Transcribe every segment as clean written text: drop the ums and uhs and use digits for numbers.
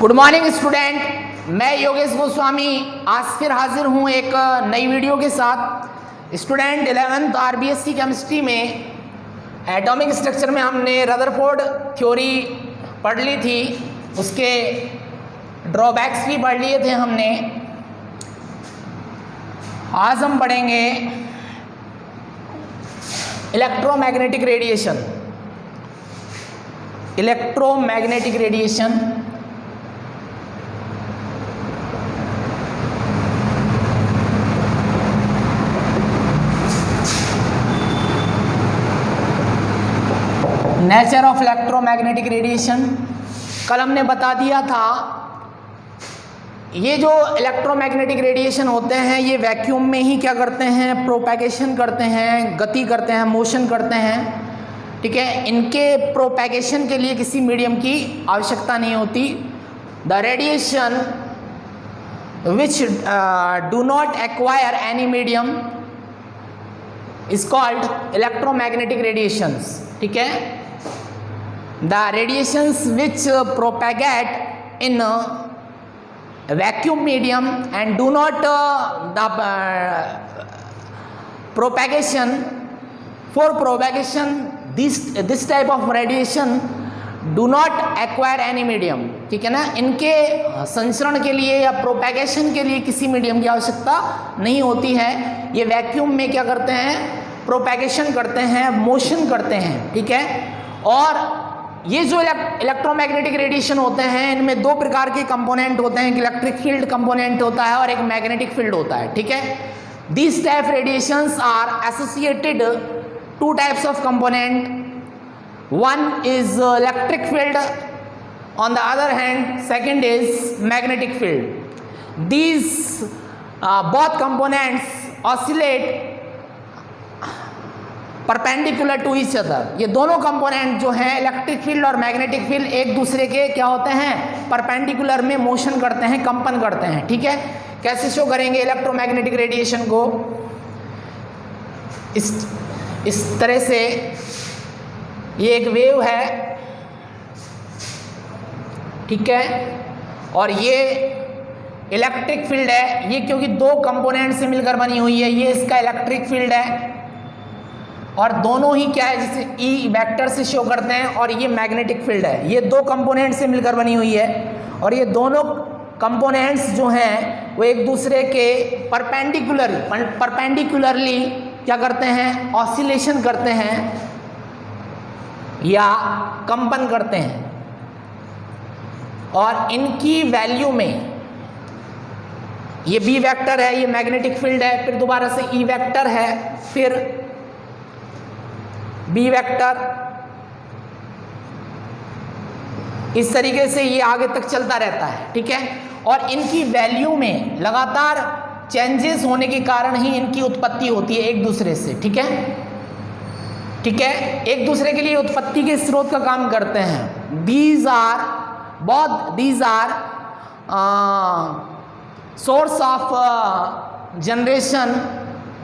Good morning student, मैं योगेश गोस्वामी आज फिर हाजिर हूँ एक नई वीडियो के साथ। स्टूडेंट 11th आरबीएससी केमिस्ट्री में एटॉमिक स्ट्रक्चर में हमने रदरफोर्ड थ्योरी पढ़ ली थी, उसके ड्रॉबैक्स भी पढ़ लिए थे हमने। आज हम पढ़ेंगे electromagnetic radiation. Electromagnetic radiation nature of electromagnetic radiation. कल हमने बता दिया था ये जो इलेक्ट्रोमैग्नेटिक रेडिएशन होते हैं ये वैक्यूम में ही क्या करते हैं, प्रोपैगेशन करते हैं, गति करते हैं, मोशन करते हैं। ठीक है, इनके प्रोपैगेशन के लिए किसी मीडियम की आवश्यकता नहीं होती। The radiation which do not acquire any medium is called electromagnetic radiations. ठीक है, the radiations which propagate in vacuum medium and do not the propagation for propagation this type of radiation do not acquire any medium। ठीक है ना, इनके संचरण के लिए या प्रोपैगेशन के लिए किसी मीडियम की आवश्यकता नहीं होती है। ये वैक्यूम में क्या करते हैं, प्रोपैगेशन करते हैं, मोशन करते हैं। ठीक है, और ये जो इलेक्ट्रोमैग्नेटिक रेडिएशन होते हैं इनमें दो प्रकार के कंपोनेंट होते हैं, एक इलेक्ट्रिक फील्ड कंपोनेंट होता है और एक मैग्नेटिक फील्ड होता है। ठीक है, this type radiations are associated to types of component, one is electric field, on the other hand second is magnetic field. These both components oscillate perpendicular to each other. ये दोनों component जो हैं electric field और magnetic field एक दूसरे के क्या होते हैं, परपेंडिकुलर में मोशन करते हैं, कंपन करते हैं। ठीक है, कैसे शो करेंगे इलेक्ट्रोमैग्नेटिक रेडिएशन को, इस तरह से। ये एक वेव है, ठीक है, और ये इलेक्ट्रिक फील्ड है। ये क्योंकि दो कंपोनेंट से मिलकर बनी हुई है, ये इसका इलेक्ट्रिक फील्ड है और दोनों ही क्या है, जिसे ई वेक्टर से शो करते हैं, और ये मैग्नेटिक फील्ड है। ये दो कंपोनेंट से मिलकर बनी हुई है और ये दोनों कंपोनेंट्स जो हैं वो एक दूसरे के परपेंडिकुलरली क्या करते हैं, ऑसिलेशन करते हैं या कंपन करते हैं। और इनकी वैल्यू में ये बी वेक्टर है, ये मैग्नेटिक फील्ड है, फिर दोबारा से ई वेक्टर है, फिर बी वेक्टर, इस तरीके से ये आगे तक चलता रहता है। ठीक है, और इनकी वैल्यू में लगातार चेंजेस होने के कारण ही इनकी उत्पत्ति होती है एक दूसरे से। ठीक है, ठीक है, एक दूसरे के लिए उत्पत्ति के स्रोत का काम करते हैं। These are source of generation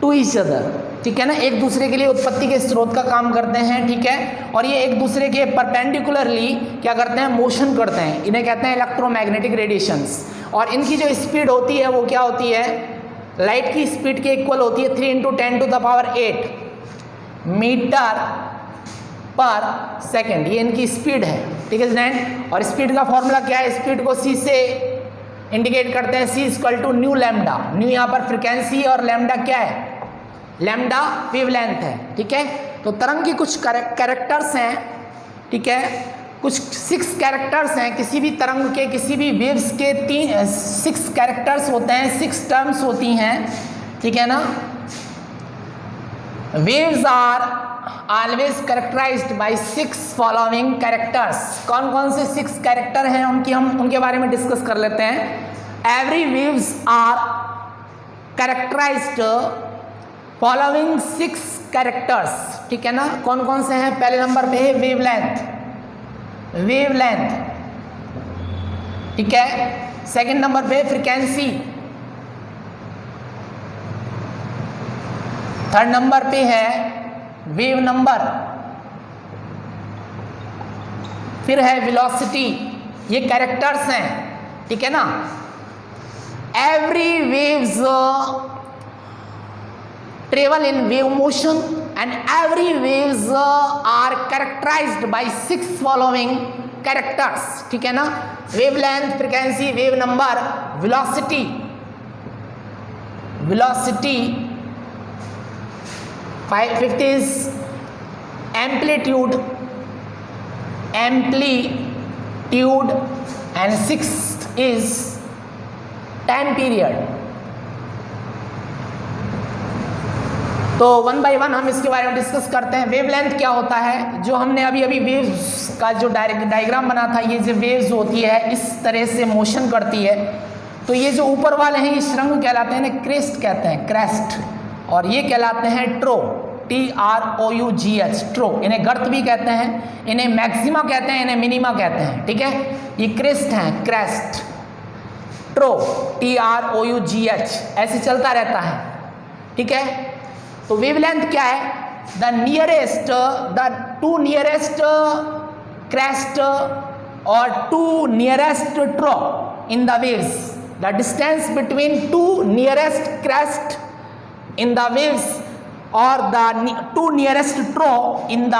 to each other. ठीक है ना, एक दूसरे के लिए उत्पत्ति के स्रोत का काम करते हैं। ठीक है, और ये एक दूसरे के परपेंडिकुलरली क्या करते हैं, मोशन करते हैं। इन्हें कहते हैं इलेक्ट्रोमैग्नेटिक रेडिएशंस। और इनकी जो स्पीड होती है वो क्या होती है, लाइट की स्पीड के इक्वल होती है 3 × 10⁸ मीटर पर सेकेंड। ये इनकी स्पीड है। ठीक है स्टूडेंट, और स्पीड का फॉर्मूला क्या है, स्पीड को सी से इंडिकेट करते हैं, C = न्यू लैम्डा। न्यू यहाँ पर फ्रिक्वेंसी और लैम्डा क्या है, लैम्डा वेवलेंथ है। ठीक है, तो तरंग की कुछ कैरेक्टर्स हैं। ठीक है, कुछ 6 कैरेक्टर्स हैं, किसी भी तरंग के, किसी भी वेव्स के 6 कैरेक्टर्स होते हैं, 6 टर्म्स होती हैं। ठीक है ना, waves are always characterized by 6 following characters. कौन कौन से 6 कैरेक्टर हैं हम उनके बारे में डिस्कस कर लेते हैं। Every waves are characterized following 6 characters. ठीक है ना, कौन कौन से हैं, पहले नंबर पे है वेवलेंथ। ठीक है, सेकंड नंबर पे फ्रीक्वेंसी, थर्ड नंबर पे है वेव नंबर, फिर है वेलोसिटी। ये कैरेक्टर्स हैं। ठीक है ना। Every waves travel in wave motion and every waves are characterized by 6 following characters, ठीक है ना। Wave length, frequency, wave number, velocity, fifth is amplitude and sixth is time period. तो वन बाय वन हम इसके बारे में discuss करते हैं। वेवलेंथ क्या होता है, जो हमने अभी वेव्स का जो डायग्राम बना था, ये जो वेव्स होती है इस तरह से मोशन करती है। तो ये जो ऊपर वाले हैं ये श्रृंग कहलाते हैं, इन्हें क्रेस्ट कहते हैं, क्रेस्ट, और ये कहलाते हैं ट्रो, TROUGH, ट्रो। इन्हें गर्त भी कहते हैं, इन्हें मैक्सिमा कहते हैं, इन्हें मिनिमा कहते हैं, ठीक है। ये क्रेस्ट हैं, क्रेस्ट, ट्रो, TROUGH, ऐसे चलता रहता है, ठीक है। तो वेवलेंथ क्या है, द टू नियरेस्ट क्रेस्ट और two nearest trough in the waves, the distance between two nearest crest in the waves और the two nearest trough in the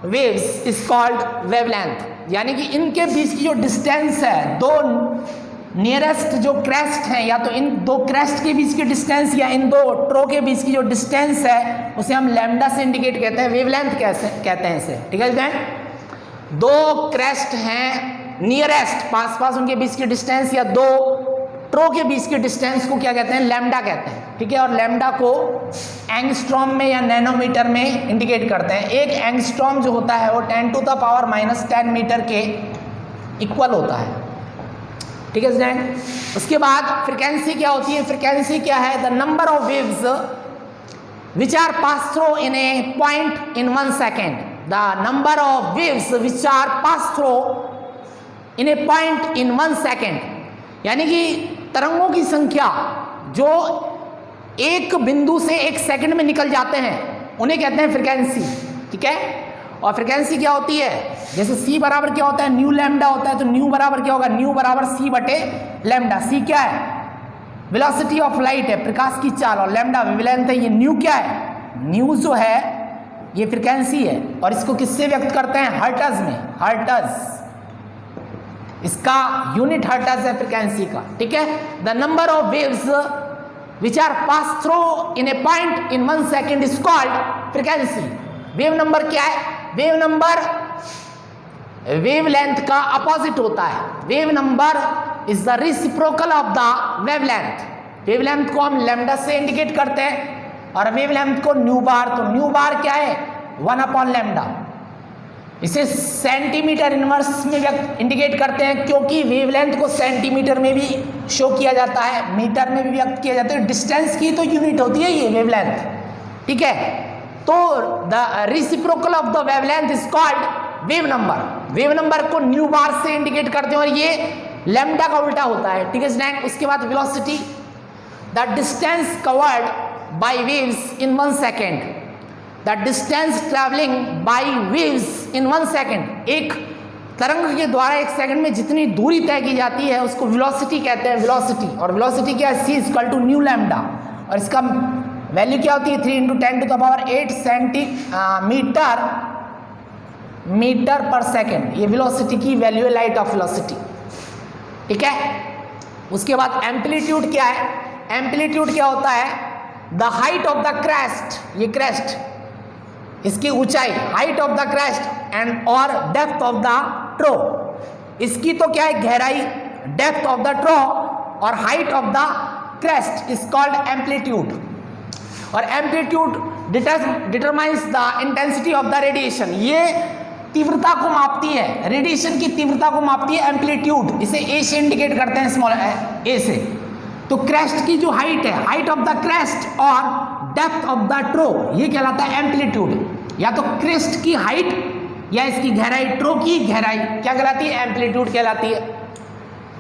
waves is called wavelength. यानी कि इनके बीच की जो डिस्टेंस है, दो नियरेस्ट जो क्रेस्ट हैं, या तो इन दो क्रेस्ट के बीच की डिस्टेंस या इन दो ट्रो के बीच की जो डिस्टेंस है, उसे हम लैम्डा से इंडिकेट कहते हैं, वेवलेंथ कैसे कहते हैं इसे, ठीक है। दो क्रेस्ट हैं नियरेस्ट, पास उनके बीच की डिस्टेंस, या दो ट्रो के बीच की डिस्टेंस को क्या कहते हैं, लैम्डा कहते हैं, ठीक है। और लैम्डा को एंगस्ट्रॉम में या नैनोमीटर में इंडिकेट करते हैं। एक एंगस्ट्रॉम जो होता है वो 10⁻⁻10 मीटर के इक्वल होता है, ठीक है स्टूडेंट। उसके बाद फ्रीक्वेंसी क्या होती है, फ्रीक्वेंसी क्या है, the number of waves which are pass through in a point in 1 second, the number of waves which are pass through in a point in 1 second, यानी कि तरंगों की संख्या जो एक बिंदु से 1 सेकंड में निकल जाते हैं उन्हें कहते हैं फ्रीक्वेंसी, ठीक है। और फ्रीक्वेंसी क्या होती है, जैसे C बराबर क्या होता है, न्यू लैम्डा होता है, तो न्यू बराबर क्या होगा, न्यू बराबर C बटे लैम्डा। C क्या है, वेलोसिटी ऑफ लाइट है, प्रकाश की चाल, और लैम्डा वेवलेंथ है। ये न्यू क्या है, न्यू जो है ये फ्रीक्वेंसी है, और इसको किससे व्यक्त करते हैं, हर्ट्ज में, हर्ट्ज, इसका यूनिट हर्ट्ज है फ्रीक्वेंसी का, ठीक है। The number of waves which are pass through in a point in 1 second is called frequency. Wave number क्या है, वेव नंबर वेवलेंथ का अपोजिट होता है। Wave number is the reciprocal of the wavelength. Wavelength को हम lambda से indicate करते हैं और वेवलेंथ को न्यू बार, तो न्यू बार क्या है, 1/λ। इसे सेंटीमीटर इनवर्स में इंडिकेट करते हैं, क्योंकि वेवलेंथ को सेंटीमीटर में भी शो किया जाता है, मीटर में भी व्यक्त किया जाता है। डिस्टेंस की तो यूनिट होती है ये वेवलेंथ, ठीक है। तो the reciprocal of the wavelength is called wave number. Wave number को न्यू बार से इंडिकेट करते हैं और ये लैम्डा का उल्टा होता है, ठीक है स्टूडेंट। उसके बाद velocity, the distance covered by waves in 1 second, the distance travelling by waves in 1 second. एक तरंग के द्वारा 1 सेकंड में जितनी दूरी तय की जाती है उसको वेलोसिटी कहते हैं, वेलोसिटी। और वेलोसिटी क्या है, C equal to nu lambda, और इसका वैल्यू क्या होती है, 3 × 10⁸ सेंटीमीटर मीटर पर सेकेंड। ये वेलोसिटी की वैल्यू है, लाइट ऑफ वेलोसिटी, ठीक है। उसके बाद एम्पलीट्यूड क्या है, एम्पलीट्यूड क्या होता है, the height of the crest, ये क्रेस्ट इसकी ऊंचाई, height of the crest and और डेप्थ ऑफ द ट्रो। इसकी तो क्या है, गहराई, डेप्थ ऑफ द ट्रो और height of the crest is called amplitude. और amplitude determines the intensity of the radiation, ये तीव्रता को मापती है, रेडिएशन की तीव्रता को मापती है एम्पलीट्यूड। इसे ए से इंडिकेट करते हैं, स्मॉल ए से। तो क्रेस्ट की जो हाइट है, हाइट ऑफ द क्रेस्ट और डेप्थ ऑफ द ट्रो, ये कहलाता है एम्पलीट्यूड। या तो क्रेस्ट की हाइट या इसकी गहराई, ट्रो की गहराई क्या कहलाती है, एम्पलीट्यूड कहलाती है।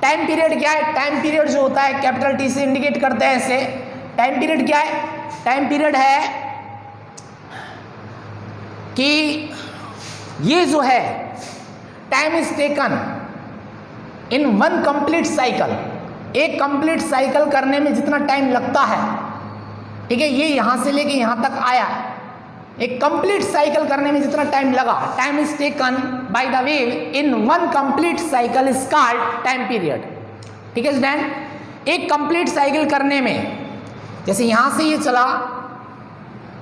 टाइम पीरियड क्या है, टाइम पीरियड जो होता है कैपिटल T से इंडिकेट करते हैं इसे। टाइम पीरियड क्या है, टाइम पीरियड है कि ये जो है time is taken in one complete cycle, एक कंप्लीट साइकिल करने में जितना टाइम लगता है, ठीक है, ये यहां से लेके यहां तक आया, एक कंप्लीट साइकिल करने में जितना टाइम लगा, time is taken by the wave in one complete cycle is called time period. ठीक है स्टूडेंट, एक कंप्लीट साइकिल करने में, जैसे यहां से ये चला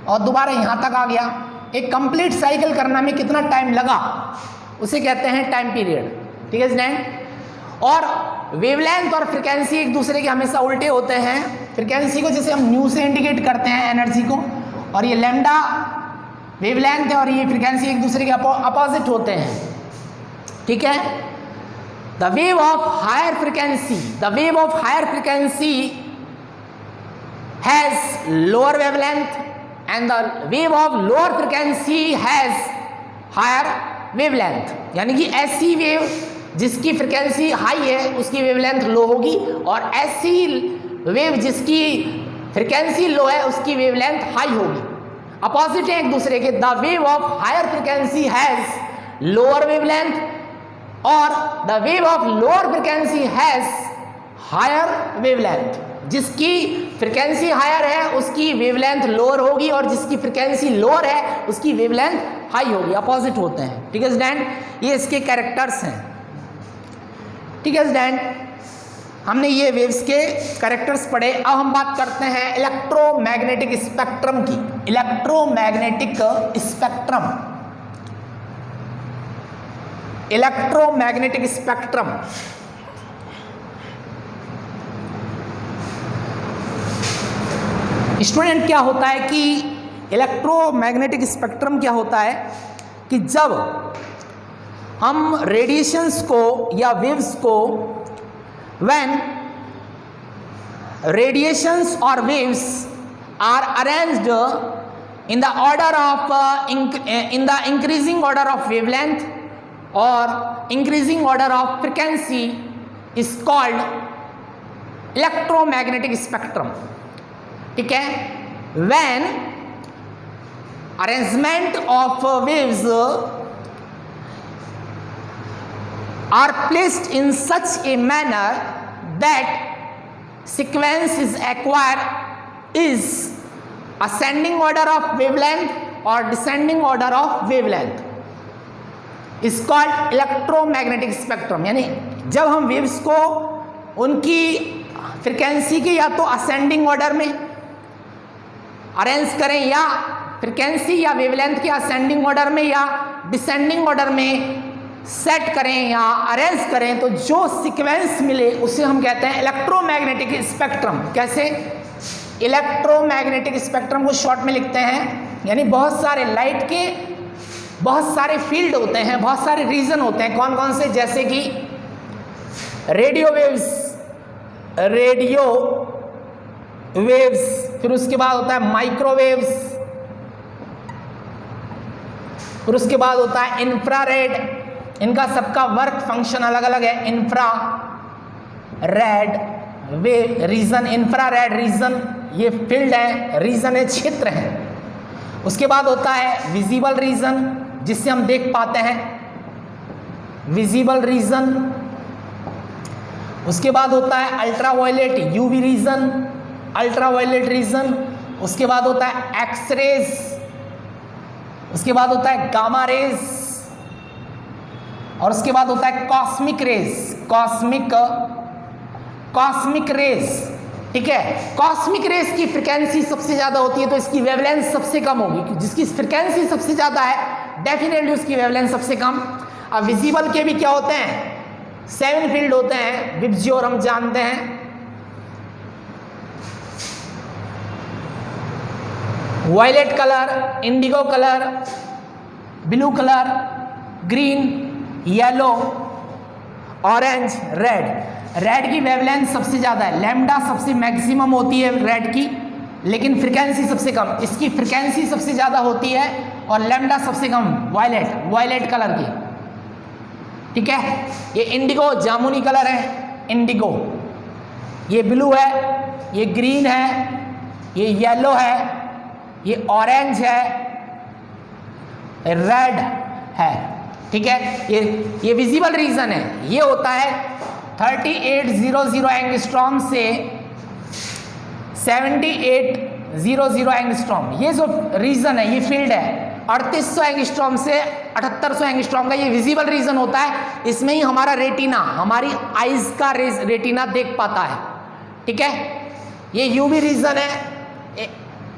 और दोबारा यहां तक आ गया, एक कंप्लीट साइकिल करने में कितना टाइम लगा उसे कहते हैं टाइम पीरियड। ठीक है स्टूडेंट, और वेवलेंथ और फ्रीक्वेंसी एक दूसरे के हमेशा उल्टे होते हैं। फ्रीक्वेंसी को जैसे हम न्यू से इंडिकेट करते हैं एनर्जी को, और ये लैम्डा वेवलेंथ है और ये फ्रीक्वेंसी एक दूसरे के अपोजिट होते हैं। ठीक है, the wave of higher frequency has lower wavelength and the wave of lower frequency has higher wavelength. यानी कि ऐसी वेव जिसकी फ्रीक्वेंसी हाई है उसकी वेवलेंथ लो होगी, और ऐसी वेव जिसकी फ्रीक्वेंसी लो है उसकी वेवलेंथ हाई होगी। अपोजिट है एक दूसरे के। The wave of higher frequency has lower wavelength और the wave of lower frequency has higher wavelength. जिसकी फ्रीक्वेंसी हायर है उसकी वेवलेंथ लोअर होगी, और जिसकी फ्रीक्वेंसी लोअर है उसकी वेवलेंथ हाई होगी। अपोजिट होते हैं। ठीक है स्टूडेंट, ये इसके कैरेक्टर्स हैं। ठीक है स्टूडेंट, हमने ये वेव्स के कैरेक्टर्स पढ़े। अब हम बात करते हैं इलेक्ट्रोमैग्नेटिक स्पेक्ट्रम की। इलेक्ट्रोमैग्नेटिक स्पेक्ट्रम स्टूडेंट, क्या होता है कि इलेक्ट्रोमैग्नेटिक स्पेक्ट्रम क्या होता है कि जब हम रेडिएशंस को या वेव्स को, when radiations or waves are arranged in the order of in the increasing order of wavelength or increasing order of frequency is called electromagnetic spectrum. ठीक है, when arrangement of waves are placed in such a manner that sequence is acquired is ascending order of wavelength or descending order of wavelength is called electromagnetic spectrum। यानी जब हम waves को उनकी frequency के या तो असेंडिंग ऑर्डर में arrange करें या फ्रीक्वेंसी या वेवलेंथ के असेंडिंग ऑर्डर में या डिसेंडिंग ऑर्डर में सेट करें या अरेंज करें, तो जो सीक्वेंस मिले उसे हम कहते हैं इलेक्ट्रोमैग्नेटिक स्पेक्ट्रम। कैसे? इलेक्ट्रोमैग्नेटिक स्पेक्ट्रम को शॉर्ट में लिखते हैं, यानी बहुत सारे लाइट के बहुत सारे फील्ड होते हैं, बहुत सारे रीजन होते हैं। कौन कौन से? जैसे कि रेडियो वेव्स, फिर उसके बाद होता है माइक्रोवेव्स, फिर उसके बाद होता है इंफ्रारेड। इनका सबका वर्क फंक्शन अलग अलग है। Infrared wave region, infrared region ये फील्ड है, रीजन है, क्षेत्र है। उसके बाद होता है विजिबल रीजन, जिससे हम देख पाते हैं, विजिबल रीजन। उसके बाद होता है ultraviolet UV region, ultraviolet region. उसके बाद होता है एक्स रेज, उसके बाद होता है गामा रेज, और उसके बाद होता है कॉस्मिक रेज, कॉस्मिक रेज। ठीक है, कॉस्मिक रेज की फ्रीक्वेंसी सबसे ज्यादा होती है तो इसकी वेवलेंथ सबसे कम होगी। जिसकी फ्रीक्वेंसी सबसे ज्यादा है डेफिनेटली उसकी वेवलेंथ सबसे कम। अब विजिबल के भी क्या होते हैं? 7 फील्ड होते हैं, विबज्योर हम जानते हैं। Violet colour, indigo colour, blue colour, green, yellow, orange, red की वेवलेंथ सबसे ज़्यादा है। लैम्डा सबसे मैक्सिमम होती है रेड की, लेकिन फ्रीक्वेंसी सबसे कम। इसकी फ्रीक्वेंसी सबसे ज़्यादा होती है और लैम्डा सबसे कम। वायलेट कलर की। ठीक है, ये इंडिगो जामुनी कलर है, इंडिगो। ये ब्लू है, ये ग्रीन है, ये येलो है, ये ऑरेंज है, रेड है। ठीक है, ये विजिबल रीजन है। ये होता है 3800 एंगस्ट्रॉम से 7800 एंगस्ट्रॉम, ये जो रीजन है, ये फील्ड है। 3800 एंगस्ट्रॉम से 7800 एंगस्ट्रॉम का ये विजिबल रीजन होता है। इसमें ही हमारा रेटिना, हमारी आइज का रेटिना देख पाता है। ठीक है, ये यूवी रीजन है,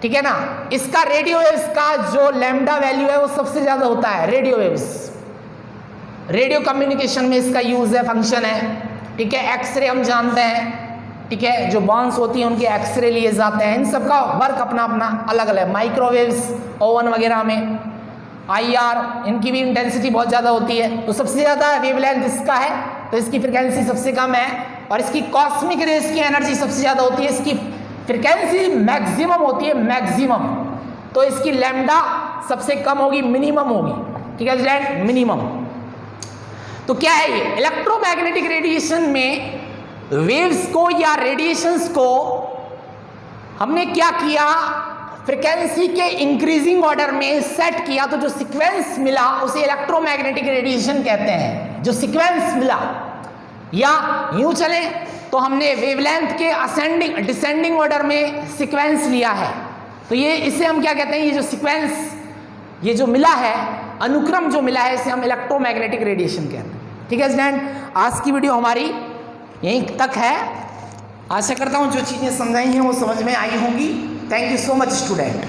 ठीक है ना। इसका रेडियो वेव्स का जो लैम्डा वैल्यू है वो सबसे ज्यादा होता है। रेडियो वेव्स, रेडियो कम्युनिकेशन में इसका यूज है, फंक्शन है। ठीक है, एक्सरे हम जानते हैं, ठीक है, जो बॉन्स होती हैं उनके एक्सरे लिए जाते हैं। इन सब का वर्क अपना अपना अलग अलग। माइक्रोवेव्स ओवन वगैरह में IR, इनकी भी इंटेंसिटी बहुत ज़्यादा होती है। तो सबसे ज़्यादा वेवलेंथ इसका है, तो इसकी फ्रिक्वेंसी सबसे कम है। और इसकी कॉस्मिक रेज की एनर्जी सबसे ज़्यादा होती है, इसकी फ्रिक्वेंसी मैक्सिमम होती है, मैक्सिमम। तो इसकी लैम्डा सबसे कम होगी, मिनिमम होगी। ठीक है स्टूडेंट, मिनिमम। तो क्या है ये इलेक्ट्रोमैग्नेटिक रेडिएशन में वेव्स को या रेडिएशंस को हमने क्या किया, फ्रीक्वेंसी के इंक्रीजिंग ऑर्डर में सेट किया। तो जो सीक्वेंस मिला उसे इलेक्ट्रोमैग्नेटिक रेडिएशन कहते हैं। जो सीक्वेंस मिला, या यूं चले तो हमने वेवलेंथ के असेंडिंग डिसेंडिंग ऑर्डर में सीक्वेंस लिया है, तो ये इसे हम क्या कहते हैं, ये जो सीक्वेंस, ये जो मिला है, अनुक्रम जो मिला है, इसे हम इलेक्ट्रोमैग्नेटिक रेडिएशन कहते हैं। ठीक है स्टूडेंट, आज की वीडियो हमारी यहीं तक है। आशा करता हूँ जो चीज़ें समझाई हैं वो समझ में आई होंगी। Thank you so much student.